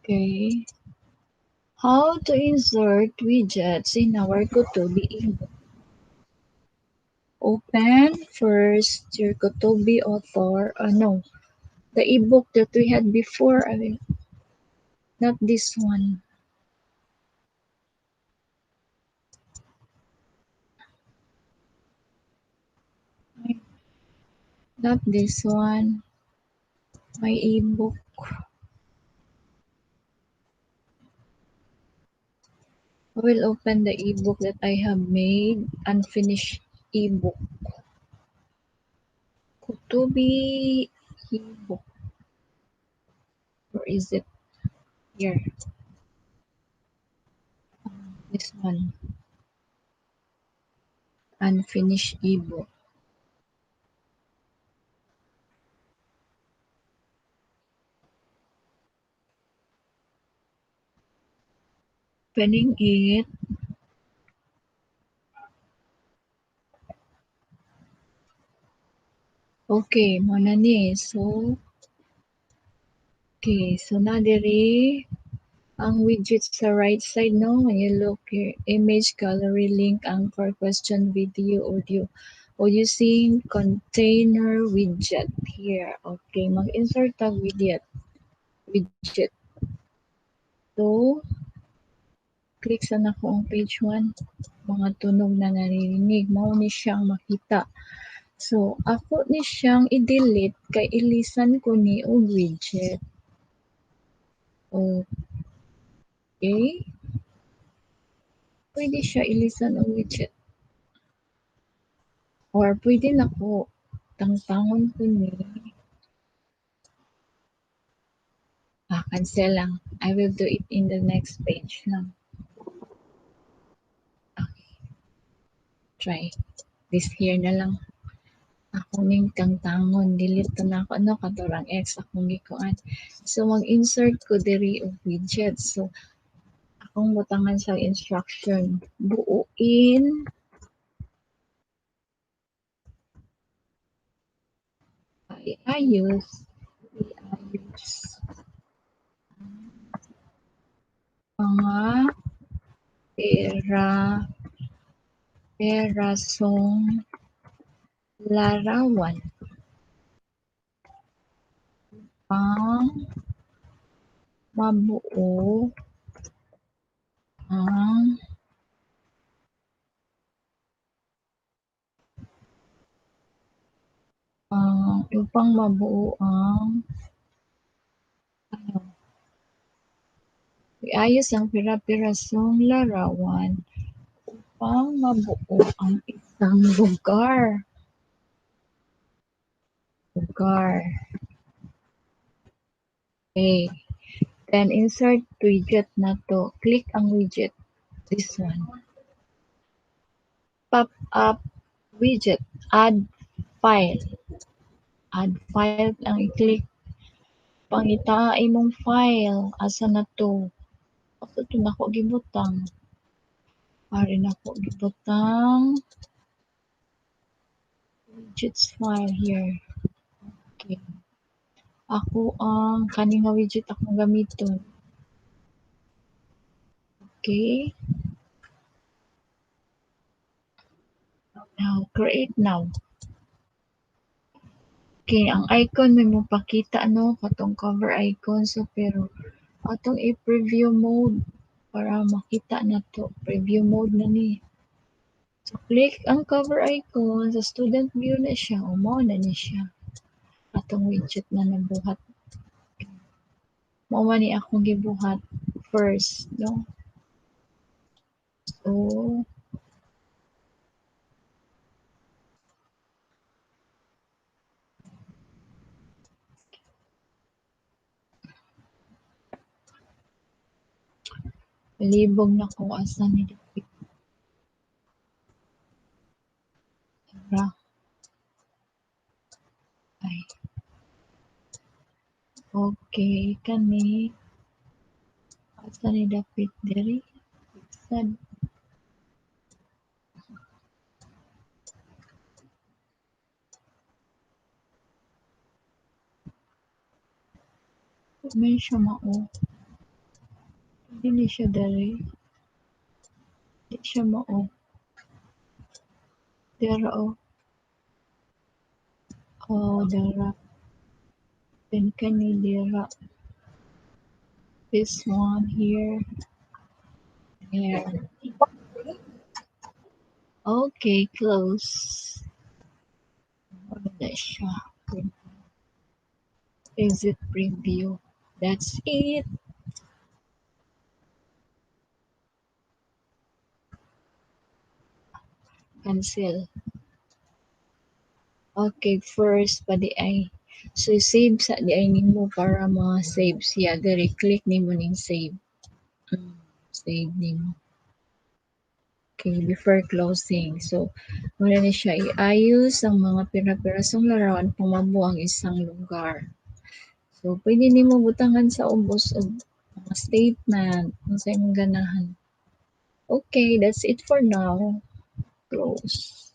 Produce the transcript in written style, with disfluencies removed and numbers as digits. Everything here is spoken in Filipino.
Okay. How to insert widgets in our Kotobee E Book. Open first your Kotobee author. No, the ebook that we had before. Not this one. Not this one. My ebook. I will open the ebook that I have made. Unfinished ebook. Kotobee E Book. Where is it? Here. This one. Unfinished ebook. Opening it. Okay, mo na ni. So na diri ang widgets sa right side, no? When you look here, image, gallery, link, anchor, question, video, audio. O using container widget here. Okay, mag-insert tag widget. So, click sa nako ang page 1. Mga tunog na naririnig. Mao ni siyang makita. So, ako ni siyang i-delete kay ilisan ko ni og widget. Okay. Pwede siya ilisan og widget. Or pwede na ko tangtangon ko ni cancel lang. I will do it in the next page lang. Okay, try. This here na lang. Ako ning tangtangon. Delete na ako. Ano, katurang X. Akong gikuan. So, mag-insert ko diri og widget. So, akong butangan sa instruction. Buuin. Iayos. Mga perasong larawan ang mabuo ang upang mabuo ang iayos ang pira-pirasong larawan upang mabuo ang isang lugar. Okay. Then insert widget na to. Click ang widget. This one. Pop up widget. Add file. Add file ang i-click. Pangita imong file. Asa na to? Asa to nako gibutang? Ari nako gibutang. Widgets file here. Okay. Ako ang kaning nga widget akong gamiton. Okay. Now, create now. Okay, ang icon may mapakita no, katong cover icon. So, pero atong i-preview mode para makita na to. Preview mode na ni. So, click ang cover icon. Sa student view na siya. Mao na ni siya. Atong widget na nabuhat. Mao man ni akong gibuhat first, no? So, libog na ko asa ni David. Ay. Okay, kani. Asa ni David diri? Sad. May siya mao. Dili siya diri. Di siya mao. Dira oh. Oh, dira. Then kani dira. This one here. Here. Okay, close. Ano na siya? Exit preview. That's it. Cancel. Okay, first pa di ay. So, save sa di ay nimo para ma-save siya. Diri, click nimo ning save. Mm, save nimo. Okay, before closing. So, wala na siya iayos ang mga pira-pirasong larawan kung mabuo ang isang lugar. So, pwede nimo butangan sa ubos og mga statement kung sa imong ganahan. Okay, that's it for now. Close.